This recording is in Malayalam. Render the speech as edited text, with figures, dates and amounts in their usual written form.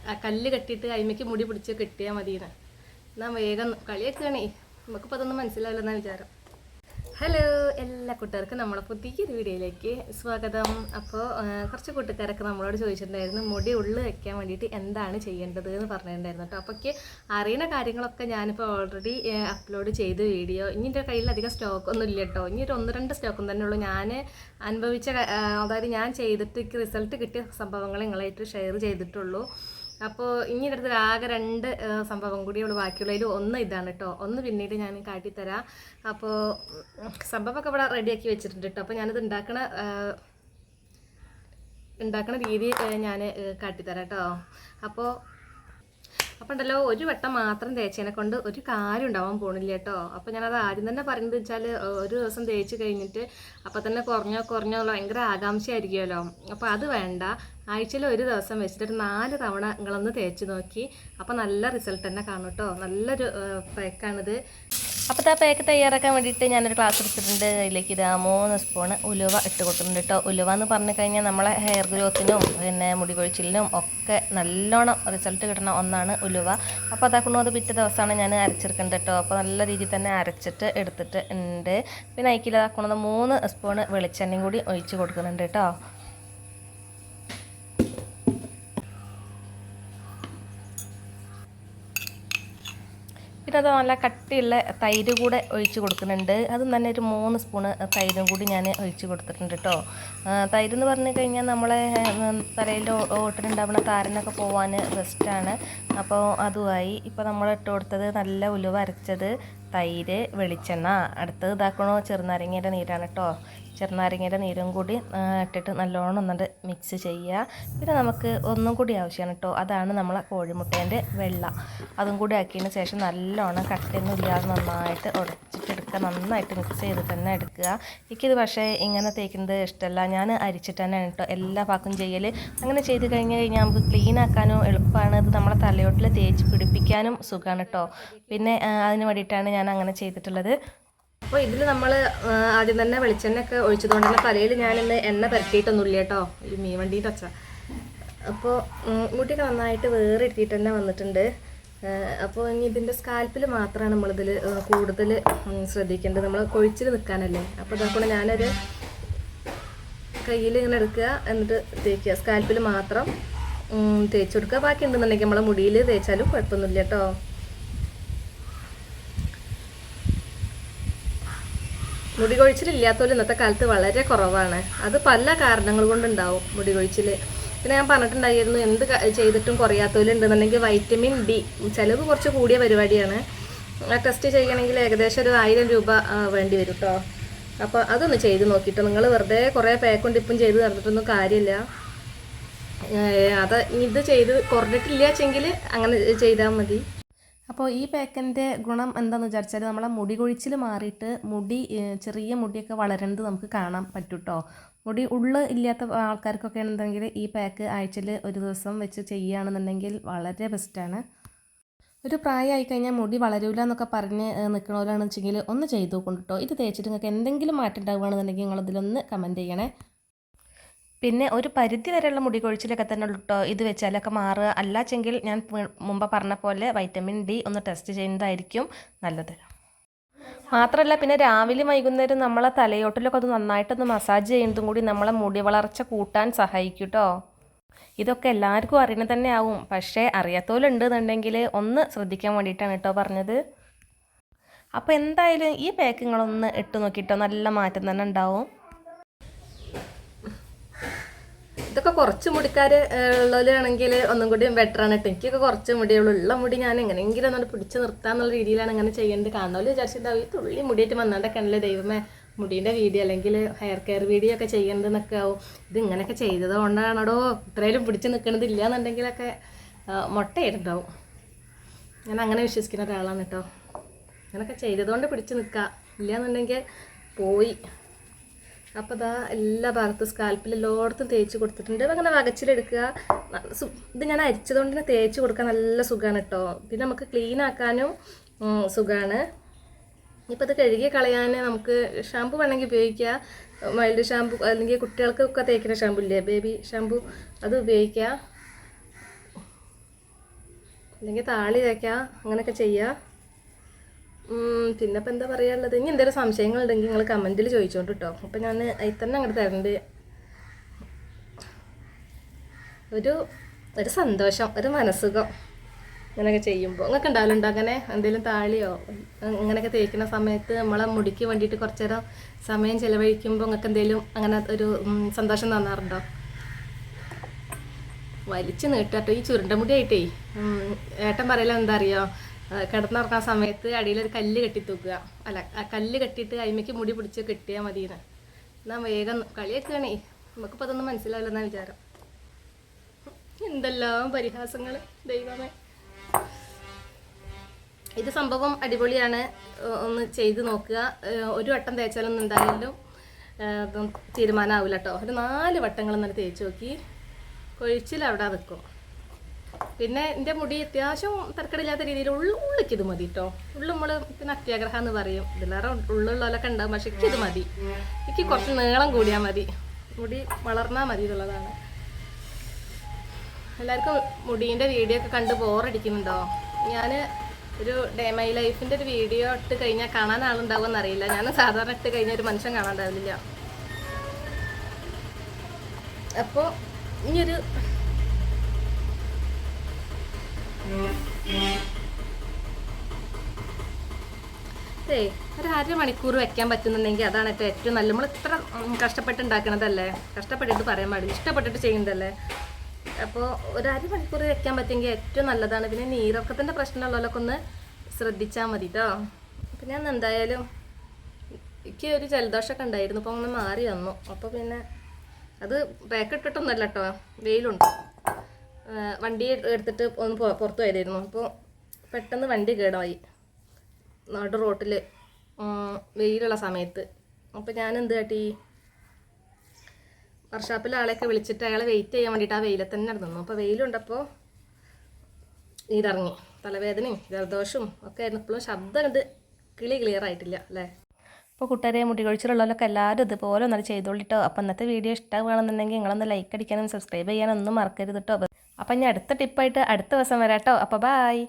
ആ കല്ല് കെട്ടിയിട്ട് അയിമയ്ക്ക് മുടി പിടിച്ച് കെട്ടിയാൽ മതിയെന്ന്. എന്നാൽ വേഗം കളിയൊക്കെയാണേ, നമുക്കിപ്പോൾ അതൊന്നും മനസ്സിലാവില്ലെന്നാണ് വിചാരം. ഹലോ എല്ലാ കൂട്ടുകാർക്കും നമ്മളെ പുതിയൊരു വീഡിയോയിലേക്ക് സ്വാഗതം. അപ്പോൾ കുറച്ച് കൂട്ടുകാരൊക്കെ നമ്മളോട് ചോദിച്ചിട്ടുണ്ടായിരുന്നു മുടി ഉള്ളു വയ്ക്കാൻ വേണ്ടിയിട്ട് എന്താണ് ചെയ്യേണ്ടത് എന്ന് പറഞ്ഞിട്ടുണ്ടായിരുന്നു കേട്ടോ. അപ്പോൾ അറിയുന്ന കാര്യങ്ങളൊക്കെ ഞാനിപ്പോൾ ഓൾറെഡി അപ്ലോഡ് ചെയ്ത വീഡിയോ. ഇനി എൻ്റെ കയ്യിൽ അധികം സ്റ്റോക്കൊന്നും ഇല്ല കേട്ടോ. ഇനി ഒരു 1-2 സ്റ്റോക്കും തന്നെ ഉള്ളൂ. ഞാൻ അനുഭവിച്ച, അതായത് ഞാൻ ചെയ്തിട്ട് റിസൾട്ട് കിട്ടിയ സംഭവങ്ങൾ നിങ്ങളായിട്ട് ഷെയർ ചെയ്തിട്ടുള്ളൂ. അപ്പോൾ ഇനി അടുത്ത് ആകെ 2 സംഭവം കൂടി ഉള്ളൂ ബാക്കിയുള്ളതിൽ. ഒന്ന് ഇതാണ് കേട്ടോ, ഒന്ന് പിന്നീട് ഞാൻ കാട്ടിത്തരാം. അപ്പോൾ സംഭവമൊക്കെ ഇവിടെ റെഡിയാക്കി വെച്ചിട്ടുണ്ട് കേട്ടോ. അപ്പോൾ ഞാനിത് ഉണ്ടാക്കണ രീതി ഞാൻ കാട്ടിത്തരാം കേട്ടോ. അപ്പോൾ ഉണ്ടല്ലോ, ഒരു വട്ടം മാത്രം തേച്ചതിനെ കൊണ്ട് ഒരു കാര്യം ഉണ്ടാവാൻ പോണില്ല കേട്ടോ. അപ്പോൾ ഞാനത് ആദ്യം തന്നെ പറയുന്നത് വെച്ചാൽ, ഒരു ദിവസം തേച്ച് കഴിഞ്ഞിട്ട് അപ്പോൾ തന്നെ കുറഞ്ഞോ ഭയങ്കര ആകാംക്ഷയായിരിക്കുമല്ലോ. അപ്പോൾ അത് വേണ്ട. ആഴ്ചയിൽ ഒരു ദിവസം വെച്ചിട്ട് 4 തവണ നിങ്ങളൊന്ന് തേച്ച് നോക്കി. അപ്പോൾ നല്ല റിസൾട്ട് തന്നെ കാണും കേട്ടോ. നല്ലൊരു പാക്കാണിത്. അപ്പോൾ ആ പാക്ക് തയ്യാറാക്കാൻ വേണ്ടിയിട്ട് ഞാനൊരു ഗ്ലാസ് എടുത്തിട്ടുണ്ട്. അതിലേക്ക് 3 സ്പൂൺ ഉലുവ ഇട്ട് കൊടുത്തിട്ടുണ്ട് കേട്ടോ. ഉലുവ എന്ന് പറഞ്ഞു കഴിഞ്ഞാൽ നമ്മളെ ഹെയർ ഗ്രോത്തിനും പിന്നെ മുടി കൊഴിച്ചിലിനും ഒക്കെ നല്ലോണം റിസൾട്ട് കിട്ടുന്ന ഒന്നാണ് ഉലുവ. അപ്പോൾ അതാക്കണോ അത് പിറ്റേ ദിവസമാണ് ഞാൻ അരച്ചെടുക്കുന്നത് കേട്ടോ. അപ്പോൾ നല്ല രീതിയിൽ തന്നെ അരച്ചിട്ട് എടുത്തിട്ട് ഉണ്ട്. പിന്നെ അതിക്കിതാക്കണത് 3 സ്പൂൺ വെളിച്ചെണ്ണയും കൂടി ഒഴിച്ച് കൊടുക്കുന്നുണ്ട് കേട്ടോ. പിന്നെ അത് നല്ല കട്ടിയുള്ള തൈര് കൂടെ ഒഴിച്ച് കൊടുക്കുന്നുണ്ട്. അതും തന്നെ ഒരു 3 സ്പൂണ് തൈരും കൂടി ഞാൻ ഒഴിച്ച് കൊടുത്തിട്ടുണ്ട് കേട്ടോ. തൈര് എന്ന് പറഞ്ഞു കഴിഞ്ഞാൽ നമ്മളെ തലയിൽ ഓട്ടിലുണ്ടാവുന്ന താരനൊക്കെ പോവാൻ ബെസ്റ്റാണ്. അപ്പോൾ അതുമായി ഇപ്പോൾ നമ്മൾ ഇട്ട് കൊടുത്തത് നല്ല ഉലുവ അരച്ചത്, തൈര്, വെളിച്ചെണ്ണ. അടുത്തത് ഇതാക്കണോ ചെറുനാരങ്ങയുടെ നീരാണ് കേട്ടോ. ചെറുനാരങ്ങയുടെ നീരും കൂടി ഇട്ടിട്ട് നല്ലോണം ഒന്നുകൊണ്ട് മിക്സ് ചെയ്യുക. പിന്നെ നമുക്ക് ഒന്നും കൂടി ആവശ്യമാണ് കേട്ടോ. അതാണ് നമ്മളെ കോഴിമുട്ടേൻ്റെ വെള്ള. അതും കൂടി ആക്കിയതിന് ശേഷം നല്ലോണം കട്ടയൊന്നും ഇല്ലാതെ നന്നായിട്ട് ഉടച്ചിട്ടെടുക്കുക. നന്നായിട്ട് മിക്സ് ചെയ്ത് തന്നെ എടുക്കുക. എനിക്കിത് പക്ഷേ ഇങ്ങനെ തേക്കുന്നത് ഇഷ്ടമല്ല. ഞാൻ അരിച്ചിട്ട് തന്നെയാണ് കേട്ടോ എല്ലാ പാക്കും ചെയ്യൽ. അങ്ങനെ ചെയ്ത് കഴിഞ്ഞാൽ നമുക്ക് ക്ലീൻ ആക്കാനും എളുപ്പമാണ്. ഇത് നമ്മളെ തലയോട്ടിൽ തേച്ച് പിടിപ്പിക്കാനും സുഖമാണ് കേട്ടോ. പിന്നെ അതിന് വേണ്ടിയിട്ടാണ് ഞാൻ അങ്ങനെ ചെയ്തിട്ടുള്ളത്. അപ്പോൾ ഇതിൽ നമ്മൾ ആദ്യം തന്നെ വെളിച്ചെണ്ണയൊക്കെ ഒഴിച്ചതുകൊണ്ട് തന്നെ തലയിൽ ഞാനിന്ന് എണ്ണ പുരട്ടിയിട്ടൊന്നുമില്ല കേട്ടോ. ഈ മീൻ വണ്ടിയിട്ട് വെച്ചാൽ. അപ്പോൾ മുടിയൊക്കെ നന്നായിട്ട് വേറെ ഇട്ടിട്ട് തന്നെ വന്നിട്ടുണ്ട്. അപ്പോൾ ഇനി ഇതിൻ്റെ സ്കാൽപ്പിൽ മാത്രമാണ് നമ്മളിതിൽ കൂടുതൽ ശ്രദ്ധിക്കേണ്ടത്. നമ്മൾ കൊഴിച്ചിൽ നിൽക്കാനല്ലേ. അപ്പോൾ ഇതാക്കൊണ്ട് ഞാനൊരു കയ്യിൽ ഇങ്ങനെ എടുക്കുക, എന്നിട്ട് തേക്കുക. സ്കാൽപ്പിൽ മാത്രം തേച്ച് കൊടുക്കുക. ബാക്കി ഉണ്ടെന്നുണ്ടെങ്കിൽ നമ്മളെ മുടിയിൽ തേച്ചാലും കുഴപ്പമൊന്നുമില്ല കേട്ടോ. മുടി കൊഴിച്ചിലില്ലാത്തവരും ഇന്നത്തെ കാലത്ത് വളരെ കുറവാണ്. അത് പല കാരണങ്ങൾ കൊണ്ടുണ്ടാവും മുടി കൊഴിച്ചിൽ. പിന്നെ ഞാൻ പറഞ്ഞിട്ടുണ്ടായിരുന്നു, എന്ത് ചെയ്തിട്ടും കുറയാത്തവരുണ്ടെന്നുണ്ടെങ്കിൽ വൈറ്റമിൻ ഡി ചിലവ് കുറച്ച് കൂടിയ പരിപാടിയാണ്. ടെസ്റ്റ് ചെയ്യണമെങ്കിൽ ഏകദേശം ഒരു 1000 രൂപ വേണ്ടി വരും കേട്ടോ. അപ്പോൾ അതൊന്ന് ചെയ്ത് നോക്കിയിട്ട് നിങ്ങൾ വെറുതെ കുറേ പാക്കും ടിപ്പും ചെയ്ത് നടന്നിട്ടൊന്നും കാര്യമില്ല. ഇത് ചെയ്ത് കുറഞ്ഞിട്ടില്ല വെച്ചെങ്കിൽ അങ്ങനെ ചെയ്താൽ മതി. അപ്പോൾ ഈ പാക്കിൻ്റെ ഗുണം എന്താണെന്ന് വിചാരിച്ചാൽ നമ്മളെ മുടി കൊഴിച്ചിൽ മാറിയിട്ട് ചെറിയ മുടിയൊക്കെ വളരുന്നത് നമുക്ക് കാണാൻ പറ്റും കേട്ടോ. മുടി ഇല്ലാത്ത ആൾക്കാർക്കൊക്കെ ഉണ്ടെങ്കിൽ ഈ പാക്ക് ആഴ്ചയിൽ ഒരു ദിവസം വെച്ച് ചെയ്യുകയാണെന്നുണ്ടെങ്കിൽ വളരെ ബെസ്റ്റാണ്. ഒരു പ്രായമായി കഴിഞ്ഞാൽ മുടി വളരില്ല എന്നൊക്കെ പറഞ്ഞ് നിൽക്കണവരാണെന്ന് വെച്ചെങ്കിൽ ഒന്ന് ചെയ്ത് നോക്കും കേട്ടോ. ഇത് തേച്ചിട്ട് നിങ്ങൾക്ക് എന്തെങ്കിലും മാറ്റം ഉണ്ടാവുകയാണെന്നുണ്ടെങ്കിൽ നിങ്ങളതിലൊന്ന് കമൻറ്റ് ചെയ്യണേ. പിന്നെ ഒരു പരിധി വരെയുള്ള മുടി കൊഴിച്ചിലൊക്കെ തന്നെ ഉള്ളൂ കേട്ടോ ഇത് വെച്ചാലൊക്കെ മാറുക. അല്ലാച്ചെങ്കിൽ ഞാൻ മുമ്പ് പറഞ്ഞ പോലെ വൈറ്റമിൻ ഡി ഒന്ന് ടെസ്റ്റ് ചെയ്യുന്നതായിരിക്കും നല്ലത്. മാത്രമല്ല പിന്നെ രാവിലെ വൈകുന്നേരം നമ്മളെ തലയോട്ടിലൊക്കെ അത് നന്നായിട്ടൊന്ന് മസാജ് ചെയ്യുന്നതും കൂടി നമ്മളെ മുടി വളർച്ച കൂട്ടാൻ സഹായിക്കും കേട്ടോ. ഇതൊക്കെ എല്ലാവർക്കും അറിയുന്നത് തന്നെ ആവും. പക്ഷേ അറിയാത്തവരുണ്ടെന്നുണ്ടെങ്കിൽ ഒന്ന് ശ്രദ്ധിക്കാൻ വേണ്ടിയിട്ടാണ് കേട്ടോ പറഞ്ഞത്. അപ്പോൾ എന്തായാലും ഈ പാക്കുകളൊന്ന് ഇട്ട് നോക്കിയിട്ടോ, നല്ല മാറ്റം തന്നെ ഉണ്ടാവും. ഇതൊക്കെ കുറച്ച് മുടിക്കാർ ഉള്ളവരാണെങ്കിൽ ഒന്നും കൂടി ബെറ്ററാണ് കേട്ടോ. എനിക്കൊക്കെ കുറച്ച് മുടിയുള്ളൂ. ഉള്ള മുടി ഞാൻ എങ്ങനെയെങ്കിലും ഒന്നുകൊണ്ട് പിടിച്ച് നിർത്താന്നുള്ള രീതിയിലാണ് അങ്ങനെ ചെയ്യേണ്ടത്. കാണുന്നവർ വിചാരിച്ചിട്ടുണ്ടാവും ഈ തുള്ളി മുടിയായിട്ട് വന്നാണ്ടൊക്കെ ആണല്ലേ ദൈവമേ മുടീൻ്റെ വീഡിയോ അല്ലെങ്കിൽ ഹെയർ കെയർ വീഡിയോ ഒക്കെ ചെയ്യേണ്ടതെന്നൊക്കെ ആവും. ഇത് ഇങ്ങനെയൊക്കെ ചെയ്തത് കൊണ്ടാണോ ഇത്രയും പിടിച്ച് നിൽക്കണതില്ല എന്നുണ്ടെങ്കിലൊക്കെ മുട്ടയിട്ടുണ്ടാവും. ഞാൻ അങ്ങനെ വിശ്വസിക്കുന്ന ഒരാളാണ് കേട്ടോ. അങ്ങനെയൊക്കെ ചെയ്തതുകൊണ്ട് പിടിച്ച് നിൽക്കുക, ഇല്ല എന്നുണ്ടെങ്കിൽ പോയി. അപ്പോൾ ഇതാ എല്ലാ ഭാഗത്തും സ്കാൽപ്പിൽ എല്ലായിടത്തും തേച്ച് കൊടുത്തിട്ടുണ്ട്. അങ്ങനെ വകച്ചിലെടുക്കുക. ഇത് ഞാൻ അരിച്ചതുകൊണ്ട് തന്നെ തേച്ച് കൊടുക്കാൻ നല്ല സുഖമാണ് കേട്ടോ. പിന്നെ നമുക്ക് ക്ലീൻ ആക്കാനും സുഖമാണ്. ഇപ്പോൾ ഇത് കഴുകി കളയാൻ നമുക്ക് ഷാമ്പു വേണമെങ്കിൽ ഉപയോഗിക്കുക. മൈൽഡ് ഷാമ്പു അല്ലെങ്കിൽ കുട്ടികൾക്കൊക്കെ തേക്കുന്ന ഷാമ്പു ഇല്ലേ, ബേബി ഷാമ്പു, അത് ഉപയോഗിക്കുക. അല്ലെങ്കിൽ താളി തേക്കാം, അങ്ങനെയൊക്കെ ചെയ്യാം. പിന്നെ ഇപ്പം എന്താ പറയാനുള്ളത്, ഇനി എന്തെങ്കിലും സംശയങ്ങളുണ്ടെങ്കിൽ നിങ്ങൾ കമൻറ്റിൽ ചോദിച്ചോണ്ട് കേട്ടോ. അപ്പം ഞാൻ അതിൽ തന്നെ അങ്ങോട്ട് തരണ്ട്. ഒരു സന്തോഷം, ഒരു മനസ്സുഖം അങ്ങനെയൊക്കെ ചെയ്യുമ്പോൾ. നിങ്ങൾക്ക് ഉണ്ടാവലുണ്ടോ അങ്ങനെ എന്തെങ്കിലും താളിയോ അങ്ങനെയൊക്കെ തേക്കുന്ന സമയത്ത് നമ്മളെ മുടിക്ക് വേണ്ടിയിട്ട് കുറച്ച് നേരം സമയം ചിലവഴിക്കുമ്പോൾ നിങ്ങൾക്ക് എന്തെങ്കിലും അങ്ങനെ ഒരു സന്തോഷം തോന്നാറുണ്ടോ? വലിച്ചു നീട്ടാട്ടോ ഈ ചുരുണ്ട മുടിയായിട്ടേ. ഏട്ടൻ പറയല എന്താ അറിയോ, കിടന്നുറങ്ങുന്ന സമയത്ത് അടിയിലൊരു കല്ല് കെട്ടി തൂക്കുക, അല്ല ആ കല്ല് കെട്ടിയിട്ട് അയിമയ്ക്ക് മുടി പിടിച്ച് കെട്ടിയാൽ മതിയെന്ന്. എന്നാൽ വേഗം കളിയൊക്കെയാണേ, നമുക്കിപ്പോൾ അതൊന്നും മനസ്സിലാവില്ലെന്നാ വിചാരം. എന്തെല്ലാം പരിഹാസങ്ങൾ ദൈവമേ. ഇത് സംഭവം അടിപൊളിയാണ്, ഒന്ന് ചെയ്ത് നോക്കുക. ഒരു വട്ടം തേച്ചാലൊന്നും എന്തായാലും തീരുമാനമാവില്ല കേട്ടോ. ഒരു 4 വട്ടങ്ങൾ തന്നെ തേച്ച് നോക്കി, കൊഴിച്ചിൽ അവിടെ നിൽക്കും. പിന്നെ എൻ്റെ മുടി അത്യാവശ്യം തരക്കടില്ലാത്ത രീതിയിൽ ഉള്ളിക്കിത് മതി കേട്ടോ. നമ്മൾ പിന്നെ അത്യാഗ്രഹം എന്ന് പറയും, ഇതിലേറെ ഉള്ളുള്ളവരൊക്കെ ഉണ്ടാകും, പക്ഷെ എനിക്കിത് മതി. എനിക്ക് കുറച്ച് നീളം കൂടിയാൽ മതി, മുടി വളർന്നാൽ മതി എന്നുള്ളതാണ്. എല്ലാവർക്കും മുടീൻ്റെ വീഡിയോ ഒക്കെ കണ്ട് ബോറടിക്കുന്നുണ്ടോ? ഞാൻ ഒരു ഡേ മൈ ലൈഫിൻ്റെ ഒരു വീഡിയോ ഇട്ട് കഴിഞ്ഞാൽ കാണാൻ ആളുണ്ടാവുമെന്ന് അറിയില്ല. ഞാൻ സാധാരണ ഇട്ട് കഴിഞ്ഞാൽ ഒരു മനുഷ്യൻ കാണാണ്ടാവില്ല. അപ്പോൾ ഇനിയൊരു ഒരു 1/2 മണിക്കൂർ വെക്കാൻ പറ്റുന്നുണ്ടെങ്കിൽ അതാണ് ഏറ്റവും നല്ല. നമ്മൾ ഇത്ര കഷ്ടപ്പെട്ട് ഉണ്ടാക്കണതല്ലേ, കഷ്ടപ്പെട്ടിട്ട് പറയാൻ പാടില്ല, ഇഷ്ടപ്പെട്ടിട്ട് ചെയ്യുന്നതല്ലേ. അപ്പോൾ ഒരു 1/2 മണിക്കൂർ വെക്കാൻ പറ്റുമെങ്കിൽ ഏറ്റവും നല്ലതാണ്. പിന്നെ നീരൊക്കത്തിൻ്റെ പ്രശ്നമുള്ളവരൊക്കെ ഒന്ന് ശ്രദ്ധിച്ചാൽ മതി കേട്ടോ. അപ്പം ഞാൻ എന്തായാലും എനിക്ക് ഒരു ജലദോഷമൊക്കെ ഉണ്ടായിരുന്നു, അപ്പോൾ ഒന്ന് മാറി വന്നു. അപ്പോൾ പിന്നെ അത് പാക്കിട്ടിട്ടൊന്നുമല്ല കേട്ടോ, വെയിലുണ്ട്. വണ്ടി എടുത്തിട്ട് ഒന്ന് പുറത്ത് പോയതായിരുന്നു. അപ്പോൾ പെട്ടെന്ന് വണ്ടി കേടായി നാട് റോട്ടിൽ വെയിലുള്ള സമയത്ത്. അപ്പോൾ ഞാൻ എന്ത് കാട്ടി, വർഷാപ്പിലെ ആളെയൊക്കെ വിളിച്ചിട്ട് അയാളെ വെയിറ്റ് ചെയ്യാൻ വേണ്ടിയിട്ട് ആ വെയിലത്ത് തന്നെ നിന്നു. അപ്പോൾ വെയിലുണ്ടപ്പോൾ നീരിറങ്ങി, തലവേദനയും ജലദോഷവും ഒക്കെ ആയിരുന്നു. ഇപ്പോഴും ശബ്ദം കണ്ട് ക്ലിയർ ആയിട്ടില്ല അല്ലേ. അപ്പോൾ കൂട്ടുകാരെ, മുടി കൊഴിച്ചിലുള്ളവരൊക്കെ എല്ലാവരും ഇതുപോലെ ഒന്നും ചെയ്തോളിട്ടോ. അപ്പോൾ ഇന്നത്തെ വീഡിയോ ഇഷ്ടമാണെന്നുണ്ടെങ്കിൽ നിങ്ങളൊന്ന് ലൈക്ക് അടിക്കാനും സബ്സ്ക്രൈബ് ചെയ്യാനൊന്നും മറക്കരുത് കേട്ടോ. അപ്പം ഞാൻ അടുത്ത ടിപ്പായിട്ട് അടുത്ത ദിവസം വരാം കേട്ടോ. അപ്പോൾ ബായ്.